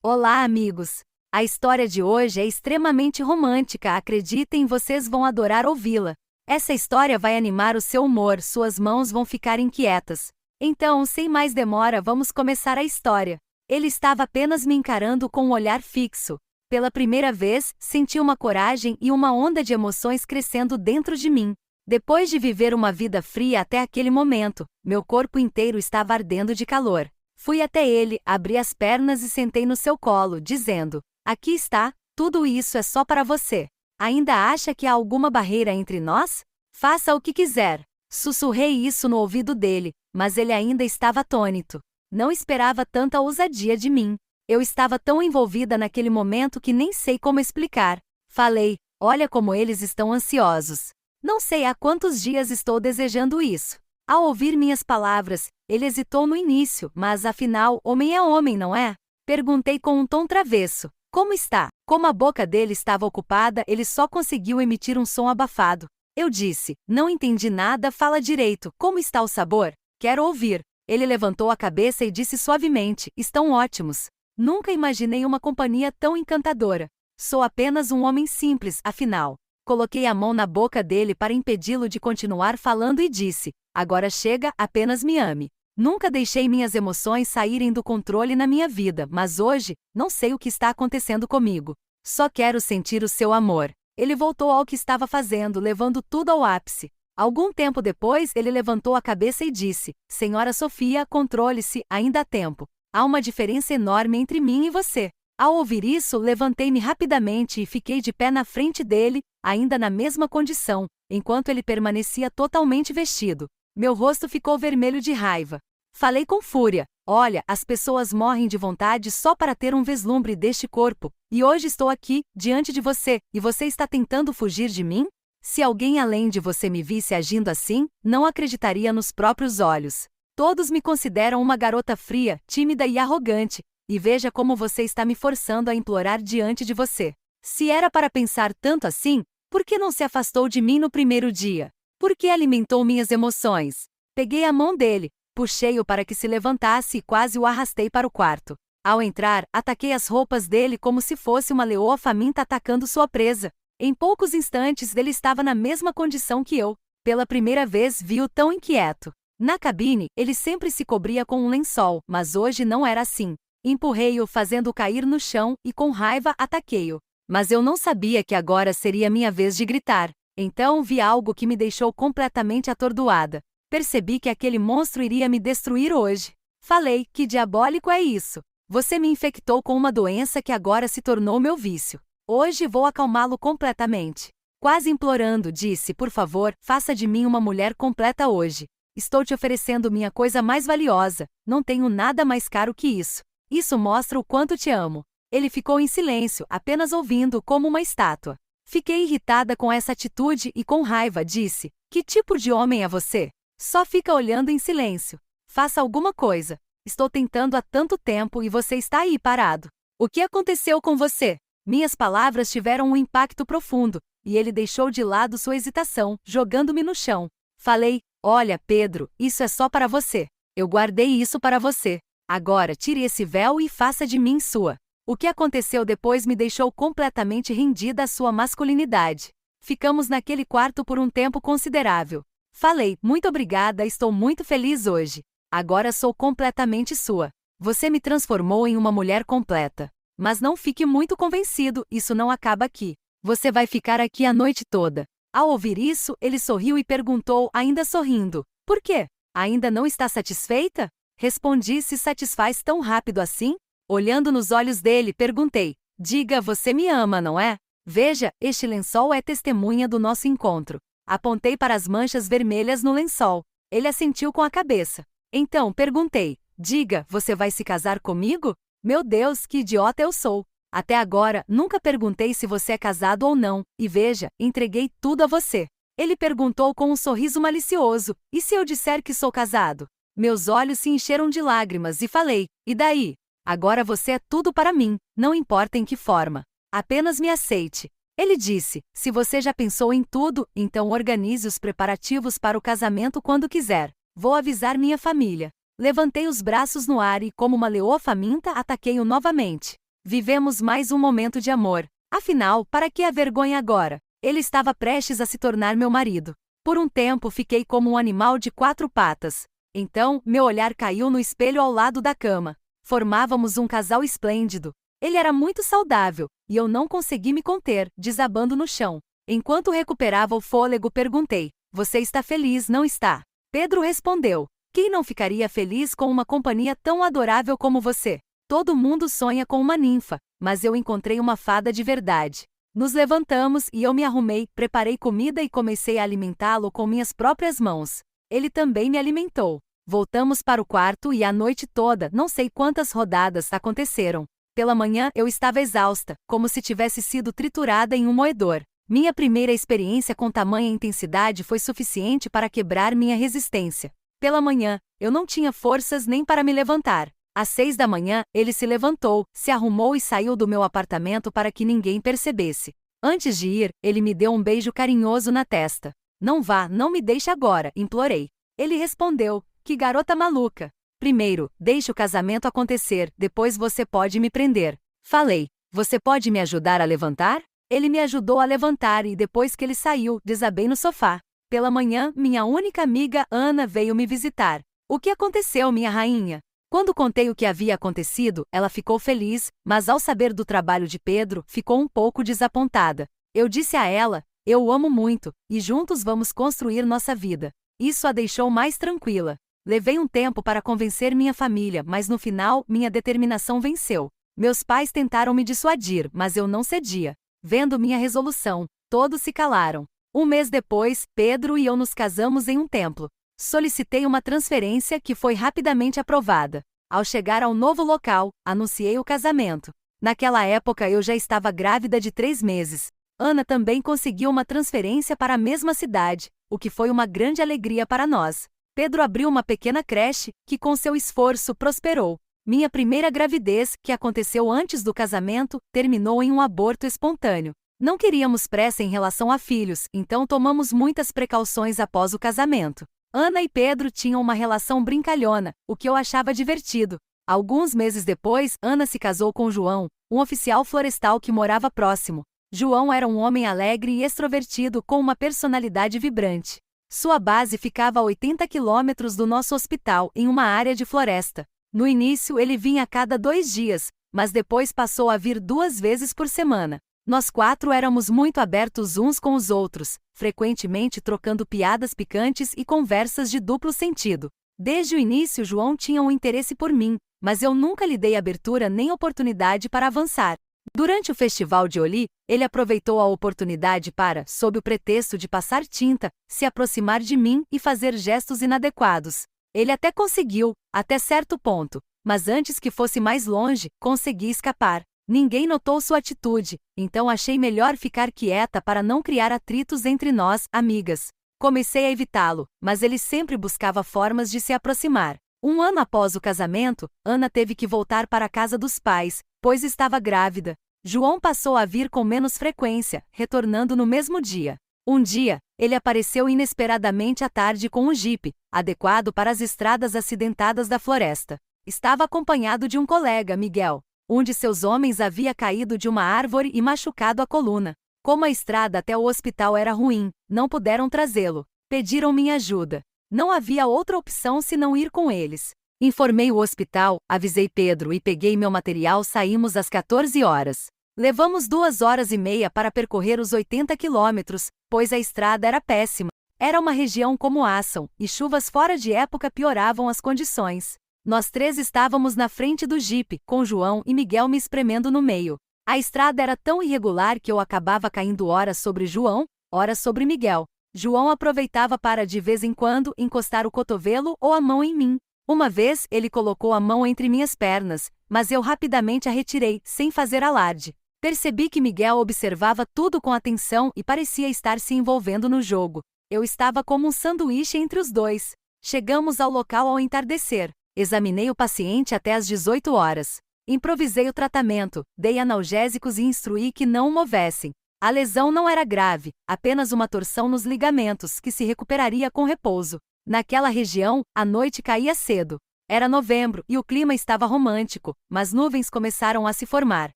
Olá, amigos! A história de hoje é extremamente romântica, acreditem, vocês vão adorar ouvi-la. Essa história vai animar o seu humor, suas mãos vão ficar inquietas. Então, sem mais demora, vamos começar a história. Ele estava apenas me encarando com um olhar fixo. Pela primeira vez, senti uma coragem e uma onda de emoções crescendo dentro de mim. Depois de viver uma vida fria até aquele momento, meu corpo inteiro estava ardendo de calor. Fui até ele, abri as pernas e sentei no seu colo, dizendo: aqui está, tudo isso é só para você. Ainda acha que há alguma barreira entre nós? Faça o que quiser. Sussurrei isso no ouvido dele, mas ele ainda estava atônito. Não esperava tanta ousadia de mim. Eu estava tão envolvida naquele momento que nem sei como explicar. Falei: olha como eles estão ansiosos. Não sei há quantos dias estou desejando isso. Ao ouvir minhas palavras, ele hesitou no início, mas afinal, homem é homem, não é? Perguntei com um tom travesso: como está? Como a boca dele estava ocupada, ele só conseguiu emitir um som abafado. Eu disse: não entendi nada, fala direito, como está o sabor? Quero ouvir. Ele levantou a cabeça e disse suavemente: estão ótimos. Nunca imaginei uma companhia tão encantadora. Sou apenas um homem simples, afinal. Coloquei a mão na boca dele para impedi-lo de continuar falando e disse: agora chega, apenas me ame. Nunca deixei minhas emoções saírem do controle na minha vida, mas hoje, não sei o que está acontecendo comigo. Só quero sentir o seu amor. Ele voltou ao que estava fazendo, levando tudo ao ápice. Algum tempo depois, ele levantou a cabeça e disse: Senhora Sofia, controle-se, ainda há tempo. Há uma diferença enorme entre mim e você. Ao ouvir isso, levantei-me rapidamente e fiquei de pé na frente dele, ainda na mesma condição, enquanto ele permanecia totalmente vestido. Meu rosto ficou vermelho de raiva. Falei com fúria: olha, as pessoas morrem de vontade só para ter um vislumbre deste corpo, e hoje estou aqui, diante de você, e você está tentando fugir de mim? Se alguém além de você me visse agindo assim, não acreditaria nos próprios olhos. Todos me consideram uma garota fria, tímida e arrogante, e veja como você está me forçando a implorar diante de você. Se era para pensar tanto assim, por que não se afastou de mim no primeiro dia? Por que alimentou minhas emoções? Peguei a mão dele, puxei-o para que se levantasse e quase o arrastei para o quarto. Ao entrar, ataquei as roupas dele como se fosse uma leoa faminta atacando sua presa. Em poucos instantes ele estava na mesma condição que eu. Pela primeira vez vi-o tão inquieto. Na cabine, ele sempre se cobria com um lençol, mas hoje não era assim. Empurrei-o fazendo-o cair no chão e com raiva ataquei-o. Mas eu não sabia que agora seria minha vez de gritar. Então vi algo que me deixou completamente atordoada. Percebi que aquele monstro iria me destruir hoje. Falei: que diabólico é isso? Você me infectou com uma doença que agora se tornou meu vício. Hoje vou acalmá-lo completamente. Quase implorando, disse: por favor, faça de mim uma mulher completa hoje. Estou te oferecendo minha coisa mais valiosa. Não tenho nada mais caro que isso. Isso mostra o quanto te amo. Ele ficou em silêncio, apenas ouvindo como uma estátua. Fiquei irritada com essa atitude e com raiva disse: que tipo de homem é você? Só fica olhando em silêncio. Faça alguma coisa. Estou tentando há tanto tempo e você está aí parado. O que aconteceu com você? Minhas palavras tiveram um impacto profundo, e ele deixou de lado sua hesitação, jogando-me no chão. Falei: olha, Pedro, isso é só para você. Eu guardei isso para você. Agora tire esse véu e faça de mim sua. O que aconteceu depois me deixou completamente rendida à sua masculinidade. Ficamos naquele quarto por um tempo considerável. Falei: muito obrigada, estou muito feliz hoje. Agora sou completamente sua. Você me transformou em uma mulher completa. Mas não fique muito convencido, isso não acaba aqui. Você vai ficar aqui a noite toda. Ao ouvir isso, ele sorriu e perguntou, ainda sorrindo: por quê? Ainda não está satisfeita? Respondi: se satisfaz tão rápido assim? Olhando nos olhos dele, perguntei: diga, você me ama, não é? Veja, este lençol é testemunha do nosso encontro. Apontei para as manchas vermelhas no lençol. Ele assentiu com a cabeça. Então perguntei: diga, você vai se casar comigo? Meu Deus, que idiota eu sou! Até agora, nunca perguntei se você é casado ou não, e veja, entreguei tudo a você. Ele perguntou com um sorriso malicioso: e se eu disser que sou casado? Meus olhos se encheram de lágrimas e falei: e daí? Agora você é tudo para mim, não importa em que forma. Apenas me aceite. Ele disse: se você já pensou em tudo, então organize os preparativos para o casamento quando quiser. Vou avisar minha família. Levantei os braços no ar e, como uma leoa faminta, ataquei-o novamente. Vivemos mais um momento de amor. Afinal, para que a vergonha agora? Ele estava prestes a se tornar meu marido. Por um tempo fiquei como um animal de 4 patas. Então, meu olhar caiu no espelho ao lado da cama. Formávamos um casal esplêndido. Ele era muito saudável, e eu não consegui me conter, desabando no chão. Enquanto recuperava o fôlego, perguntei: "Você está feliz, não está?" Pedro respondeu: "Quem não ficaria feliz com uma companhia tão adorável como você? Todo mundo sonha com uma ninfa, mas eu encontrei uma fada de verdade." Nos levantamos e eu me arrumei, preparei comida e comecei a alimentá-lo com minhas próprias mãos. Ele também me alimentou. Voltamos para o quarto e a noite toda, não sei quantas rodadas aconteceram. Pela manhã eu estava exausta, como se tivesse sido triturada em um moedor. Minha primeira experiência com tamanha intensidade foi suficiente para quebrar minha resistência. Pela manhã, eu não tinha forças nem para me levantar. Às 6 da manhã, ele se levantou, se arrumou e saiu do meu apartamento para que ninguém percebesse. Antes de ir, ele me deu um beijo carinhoso na testa. "Não vá, não me deixe agora", implorei. Ele respondeu: "Que garota maluca. Primeiro, deixe o casamento acontecer, depois você pode me prender." Falei: "Você pode me ajudar a levantar?" Ele me ajudou a levantar e depois que ele saiu, desabei no sofá. Pela manhã, minha única amiga Ana veio me visitar. "O que aconteceu, minha rainha?" Quando contei o que havia acontecido, ela ficou feliz, mas ao saber do trabalho de Pedro, ficou um pouco desapontada. Eu disse a ela: "Eu o amo muito, e juntos vamos construir nossa vida." Isso a deixou mais tranquila. Levei um tempo para convencer minha família, mas no final, minha determinação venceu. Meus pais tentaram me dissuadir, mas eu não cedia. Vendo minha resolução, todos se calaram. Um mês depois, Pedro e eu nos casamos em um templo. Solicitei uma transferência que foi rapidamente aprovada. Ao chegar ao novo local, anunciei o casamento. Naquela época eu já estava grávida de 3 meses. Ana também conseguiu uma transferência para a mesma cidade, o que foi uma grande alegria para nós. Pedro abriu uma pequena creche, que com seu esforço prosperou. Minha primeira gravidez, que aconteceu antes do casamento, terminou em um aborto espontâneo. Não queríamos pressa em relação a filhos, então tomamos muitas precauções após o casamento. Ana e Pedro tinham uma relação brincalhona, o que eu achava divertido. Alguns meses depois, Ana se casou com João, um oficial florestal que morava próximo. João era um homem alegre e extrovertido com uma personalidade vibrante. Sua base ficava a 80 quilômetros do nosso hospital, em uma área de floresta. No início ele vinha a cada 2 dias, mas depois passou a vir 2 vezes por semana. Nós 4 éramos muito abertos uns com os outros, frequentemente trocando piadas picantes e conversas de duplo sentido. Desde o início João tinha um interesse por mim, mas eu nunca lhe dei abertura nem oportunidade para avançar. Durante o festival de Oli, ele aproveitou a oportunidade para, sob o pretexto de passar tinta, se aproximar de mim e fazer gestos inadequados. Ele até conseguiu, até certo ponto, mas antes que fosse mais longe, consegui escapar. Ninguém notou sua atitude, então achei melhor ficar quieta para não criar atritos entre nós, amigas. Comecei a evitá-lo, mas ele sempre buscava formas de se aproximar. Um ano após o casamento, Ana teve que voltar para a casa dos pais, pois estava grávida. João passou a vir com menos frequência, retornando no mesmo dia. Um dia, ele apareceu inesperadamente à tarde com um jipe, adequado para as estradas acidentadas da floresta. Estava acompanhado de um colega, Miguel. Um de seus homens havia caído de uma árvore e machucado a coluna. Como a estrada até o hospital era ruim, não puderam trazê-lo. Pediram minha ajuda. Não havia outra opção senão ir com eles. Informei o hospital, avisei Pedro e peguei meu material. Saímos às 14 horas. Levamos 2 horas e meia para percorrer os 80 quilômetros, pois a estrada era péssima. Era uma região como Ação, e chuvas fora de época pioravam as condições. Nós 3 estávamos na frente do jipe, com João e Miguel me espremendo no meio. A estrada era tão irregular que eu acabava caindo ora sobre João, ora sobre Miguel. João aproveitava para, de vez em quando, encostar o cotovelo ou a mão em mim. Uma vez, ele colocou a mão entre minhas pernas, mas eu rapidamente a retirei, sem fazer alarde. Percebi que Miguel observava tudo com atenção e parecia estar se envolvendo no jogo. Eu estava como um sanduíche entre os dois. Chegamos ao local ao entardecer. Examinei o paciente até às 18 horas. Improvisei o tratamento, dei analgésicos e instruí que não o movessem. A lesão não era grave, apenas uma torção nos ligamentos que se recuperaria com repouso. Naquela região, a noite caía cedo. Era novembro e o clima estava romântico, mas nuvens começaram a se formar.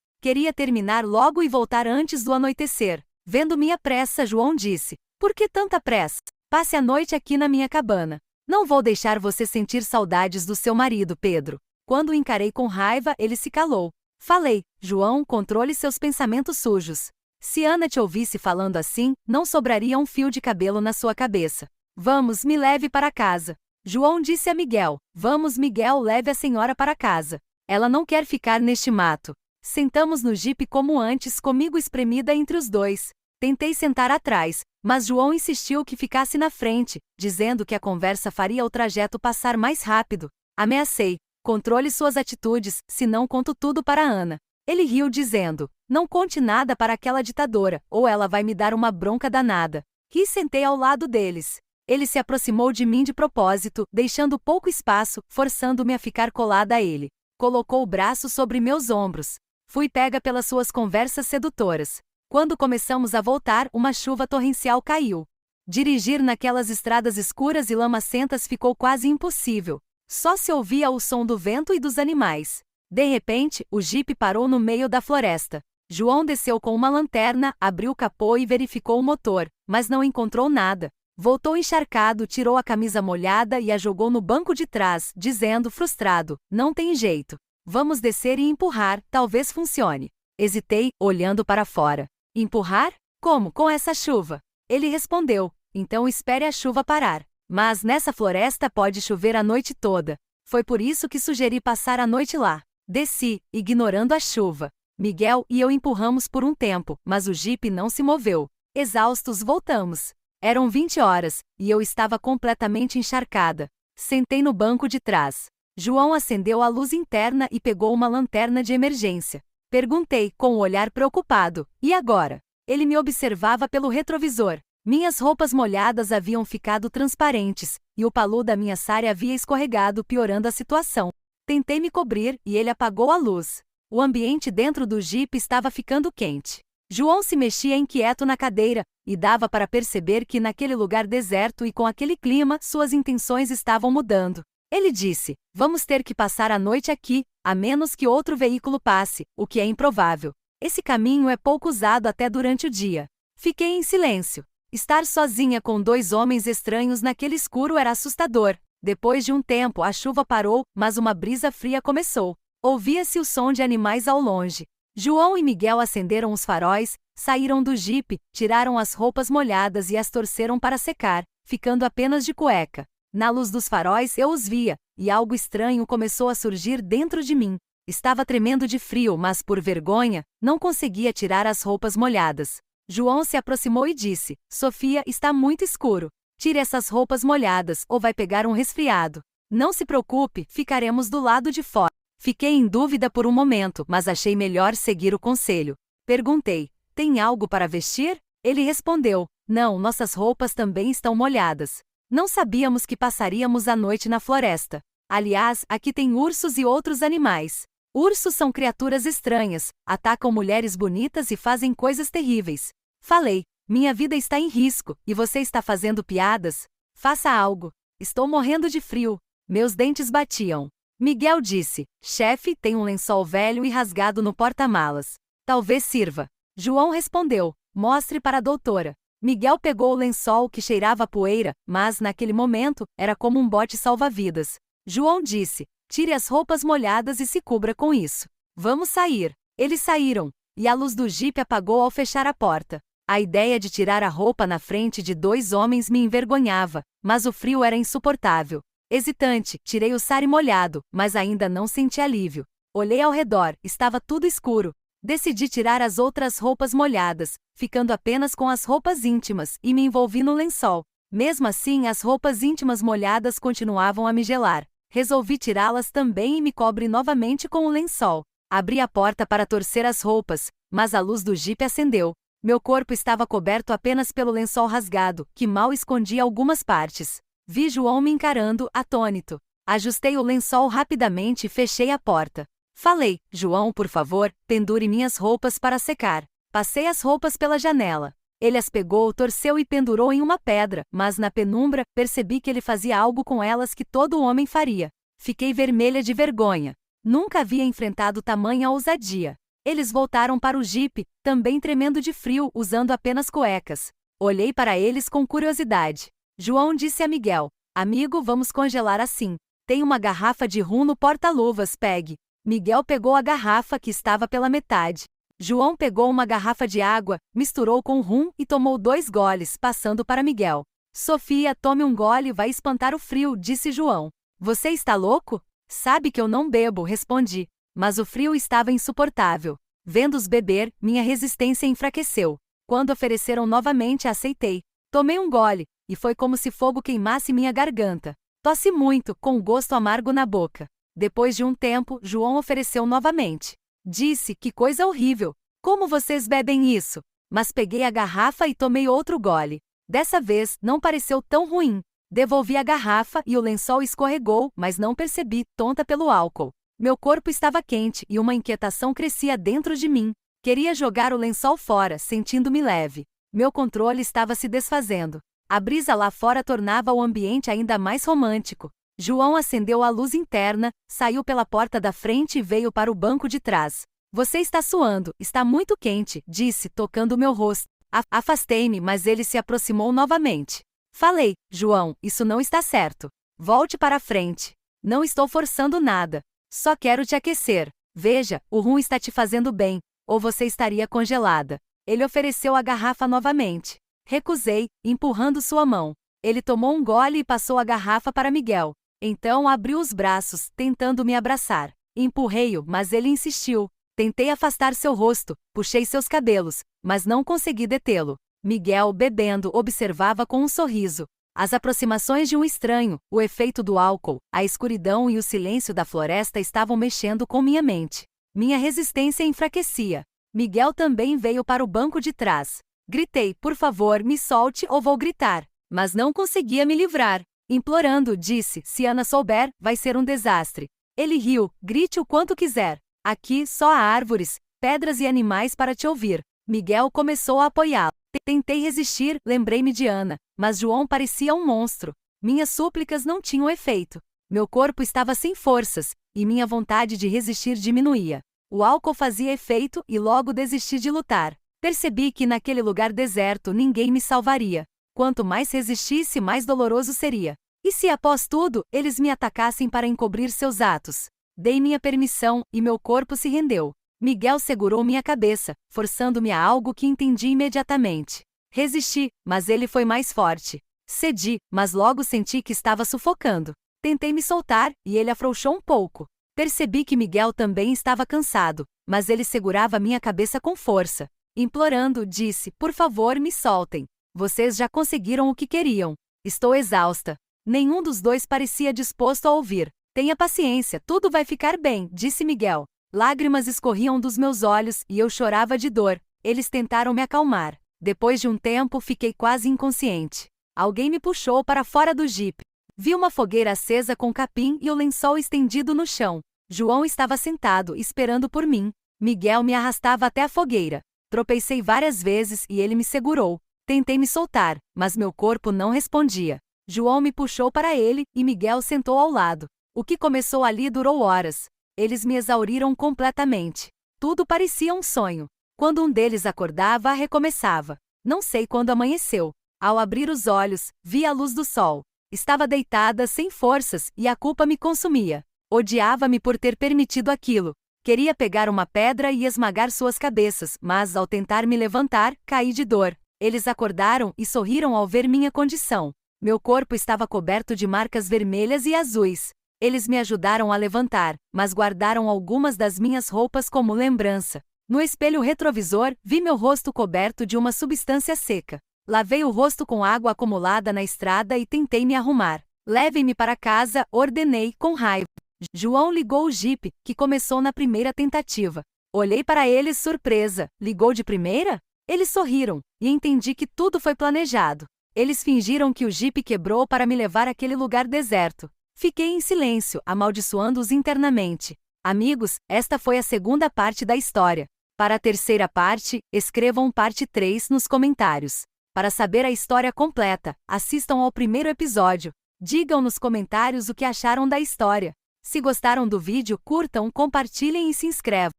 Queria terminar logo e voltar antes do anoitecer. Vendo minha pressa, João disse: Por que tanta pressa? Passe a noite aqui na minha cabana. Não vou deixar você sentir saudades do seu marido, Pedro. Quando o encarei com raiva, ele se calou. Falei: João, controle seus pensamentos sujos. Se Ana te ouvisse falando assim, não sobraria um fio de cabelo na sua cabeça. Vamos, me leve para casa. João disse a Miguel: Vamos, Miguel, leve a senhora para casa. Ela não quer ficar neste mato. Sentamos no jipe como antes, comigo espremida entre os dois. Tentei sentar atrás, mas João insistiu que ficasse na frente, dizendo que a conversa faria o trajeto passar mais rápido. Ameacei: Controle suas atitudes, senão conto tudo para Ana. Ele riu dizendo: Não conte nada para aquela ditadora, ou ela vai me dar uma bronca danada. E sentei ao lado deles. Ele se aproximou de mim de propósito, deixando pouco espaço, forçando-me a ficar colada a ele. Colocou o braço sobre meus ombros. Fui pega pelas suas conversas sedutoras. Quando começamos a voltar, uma chuva torrencial caiu. Dirigir naquelas estradas escuras e lamacentas ficou quase impossível. Só se ouvia o som do vento e dos animais. De repente, o jipe parou no meio da floresta. João desceu com uma lanterna, abriu o capô e verificou o motor, mas não encontrou nada. Voltou encharcado, tirou a camisa molhada e a jogou no banco de trás, dizendo frustrado: Não tem jeito. Vamos descer e empurrar, talvez funcione. Hesitei, olhando para fora. Empurrar? Como, com essa chuva? Ele respondeu: Então espere a chuva parar. Mas nessa floresta pode chover a noite toda. Foi por isso que sugeri passar a noite lá. Desci, ignorando a chuva. Miguel e eu empurramos por um tempo, mas o jipe não se moveu. Exaustos, voltamos. Eram 20 horas, e eu estava completamente encharcada. Sentei no banco de trás. João acendeu a luz interna e pegou uma lanterna de emergência. Perguntei, com um olhar preocupado: E agora? Ele me observava pelo retrovisor. Minhas roupas molhadas haviam ficado transparentes, e o palu da minha saia havia escorregado, piorando a situação. Tentei me cobrir, e ele apagou a luz. O ambiente dentro do jipe estava ficando quente. João se mexia inquieto na cadeira, e dava para perceber que naquele lugar deserto e com aquele clima, suas intenções estavam mudando. Ele disse: Vamos ter que passar a noite aqui, a menos que outro veículo passe, o que é improvável. Esse caminho é pouco usado até durante o dia. Fiquei em silêncio. Estar sozinha com dois homens estranhos naquele escuro era assustador. Depois de um tempo, a chuva parou, mas uma brisa fria começou. Ouvia-se o som de animais ao longe. João e Miguel acenderam os faróis, saíram do jipe, tiraram as roupas molhadas e as torceram para secar, ficando apenas de cueca. Na luz dos faróis eu os via, e algo estranho começou a surgir dentro de mim. Estava tremendo de frio, mas por vergonha, não conseguia tirar as roupas molhadas. João se aproximou e disse: Sofia, está muito escuro. Tire essas roupas molhadas, ou vai pegar um resfriado. Não se preocupe, ficaremos do lado de fora. Fiquei em dúvida por um momento, mas achei melhor seguir o conselho. Perguntei: Tem algo para vestir? Ele respondeu: Não, nossas roupas também estão molhadas. Não sabíamos que passaríamos a noite na floresta. Aliás, aqui tem ursos e outros animais. Ursos são criaturas estranhas, atacam mulheres bonitas e fazem coisas terríveis. Falei: Minha vida está em risco, e você está fazendo piadas? Faça algo. Estou morrendo de frio. Meus dentes batiam. Miguel disse: Chefe, tem um lençol velho e rasgado no porta-malas. Talvez sirva. João respondeu: Mostre para a doutora. Miguel pegou o lençol que cheirava a poeira, mas naquele momento, era como um bote salva-vidas. João disse: Tire as roupas molhadas e se cubra com isso. Vamos sair. Eles saíram, e a luz do jipe apagou ao fechar a porta. A ideia de tirar a roupa na frente de dois homens me envergonhava, mas o frio era insuportável. Hesitante, tirei o sari molhado, mas ainda não senti alívio. Olhei ao redor, estava tudo escuro. Decidi tirar as outras roupas molhadas, ficando apenas com as roupas íntimas, e me envolvi no lençol. Mesmo assim, as roupas íntimas molhadas continuavam a me gelar. Resolvi tirá-las também e me cobri novamente com o lençol. Abri a porta para torcer as roupas, mas a luz do jipe acendeu. Meu corpo estava coberto apenas pelo lençol rasgado, que mal escondia algumas partes. Vi João me encarando, atônito. Ajustei o lençol rapidamente e fechei a porta. Falei: João, por favor, pendure minhas roupas para secar. Passei as roupas pela janela. Ele as pegou, torceu e pendurou em uma pedra, mas na penumbra, percebi que ele fazia algo com elas que todo homem faria. Fiquei vermelha de vergonha. Nunca havia enfrentado tamanha ousadia. Eles voltaram para o jipe, também tremendo de frio, usando apenas cuecas. Olhei para eles com curiosidade. João disse a Miguel: amigo, vamos congelar assim. Tem uma garrafa de rum no porta-luvas, pegue. Miguel pegou a garrafa que estava pela metade. João pegou uma garrafa de água, misturou com rum e tomou 2 goles, passando para Miguel. Sofia, tome um gole, vai espantar o frio, disse João. Você está louco? Sabe que eu não bebo, respondi. Mas o frio estava insuportável. Vendo-os beber, minha resistência enfraqueceu. Quando ofereceram novamente, aceitei. Tomei um gole, e foi como se fogo queimasse minha garganta. Tossi muito, com um gosto amargo na boca. Depois de um tempo, João ofereceu novamente. Disse: que coisa horrível! Como vocês bebem isso? Mas peguei a garrafa e tomei outro gole. Dessa vez, não pareceu tão ruim. Devolvi a garrafa e o lençol escorregou, mas não percebi, tonta pelo álcool. Meu corpo estava quente e uma inquietação crescia dentro de mim. Queria jogar o lençol fora, sentindo-me leve. Meu controle estava se desfazendo. A brisa lá fora tornava o ambiente ainda mais romântico. João acendeu a luz interna, saiu pela porta da frente e veio para o banco de trás. Você está suando, está muito quente, disse, tocando meu rosto. Afastei-me, mas ele se aproximou novamente. Falei: João, isso não está certo. Volte para a frente. Não estou forçando nada. Só quero te aquecer. Veja, o rum está te fazendo bem, ou você estaria congelada. Ele ofereceu a garrafa novamente. Recusei, empurrando sua mão. Ele tomou um gole e passou a garrafa para Miguel. Então abriu os braços, tentando me abraçar. Empurrei-o, mas ele insistiu. Tentei afastar seu rosto, puxei seus cabelos, mas não consegui detê-lo. Miguel, bebendo, observava com um sorriso. As aproximações de um estranho, o efeito do álcool, a escuridão e o silêncio da floresta estavam mexendo com minha mente. Minha resistência enfraquecia. Miguel também veio para o banco de trás. Gritei: por favor, me solte ou vou gritar. Mas não conseguia me livrar. Implorando, disse: se Ana souber, vai ser um desastre. Ele riu: grite o quanto quiser. Aqui só há árvores, pedras e animais para te ouvir. Miguel começou a apoiá-lo. Tentei resistir, lembrei-me de Ana, mas João parecia um monstro. Minhas súplicas não tinham efeito. Meu corpo estava sem forças, e minha vontade de resistir diminuía. O álcool fazia efeito e logo desisti de lutar. Percebi que naquele lugar deserto ninguém me salvaria. Quanto mais resistisse, mais doloroso seria. E se após tudo, eles me atacassem para encobrir seus atos? Dei minha permissão, e meu corpo se rendeu. Miguel segurou minha cabeça, forçando-me a algo que entendi imediatamente. Resisti, mas ele foi mais forte. Cedi, mas logo senti que estava sufocando. Tentei me soltar, e ele afrouxou um pouco. Percebi que Miguel também estava cansado, mas ele segurava minha cabeça com força. Implorando, disse: por favor, me soltem. Vocês já conseguiram o que queriam. Estou exausta. Nenhum dos dois parecia disposto a ouvir. Tenha paciência, tudo vai ficar bem, disse Miguel. Lágrimas escorriam dos meus olhos e eu chorava de dor. Eles tentaram me acalmar. Depois de um tempo, fiquei quase inconsciente. Alguém me puxou para fora do jipe. Vi uma fogueira acesa com capim e o lençol estendido no chão. João estava sentado, esperando por mim. Miguel me arrastava até a fogueira. Tropecei várias vezes e ele me segurou. Tentei me soltar, mas meu corpo não respondia. João me puxou para ele e Miguel sentou ao lado. O que começou ali durou horas. Eles me exauriram completamente. Tudo parecia um sonho. Quando um deles acordava, recomeçava. Não sei quando amanheceu. Ao abrir os olhos, vi a luz do sol. Estava deitada, sem forças, e a culpa me consumia. Odiava-me por ter permitido aquilo. Queria pegar uma pedra e esmagar suas cabeças, mas ao tentar me levantar, caí de dor. Eles acordaram e sorriram ao ver minha condição. Meu corpo estava coberto de marcas vermelhas e azuis. Eles me ajudaram a levantar, mas guardaram algumas das minhas roupas como lembrança. No espelho retrovisor, vi meu rosto coberto de uma substância seca. Lavei o rosto com água acumulada na estrada e tentei me arrumar. Levem-me para casa, ordenei, com raiva. João ligou o jipe, que começou na primeira tentativa. Olhei para eles surpresa. Ligou de primeira? Eles sorriram, e entendi que tudo foi planejado. Eles fingiram que o jipe quebrou para me levar àquele lugar deserto. Fiquei em silêncio, amaldiçoando-os internamente. Amigos, esta foi a segunda parte da história. Para a terceira parte, escrevam parte 3 nos comentários. Para saber a história completa, assistam ao primeiro episódio. Digam nos comentários o que acharam da história. Se gostaram do vídeo, curtam, compartilhem e se inscrevam.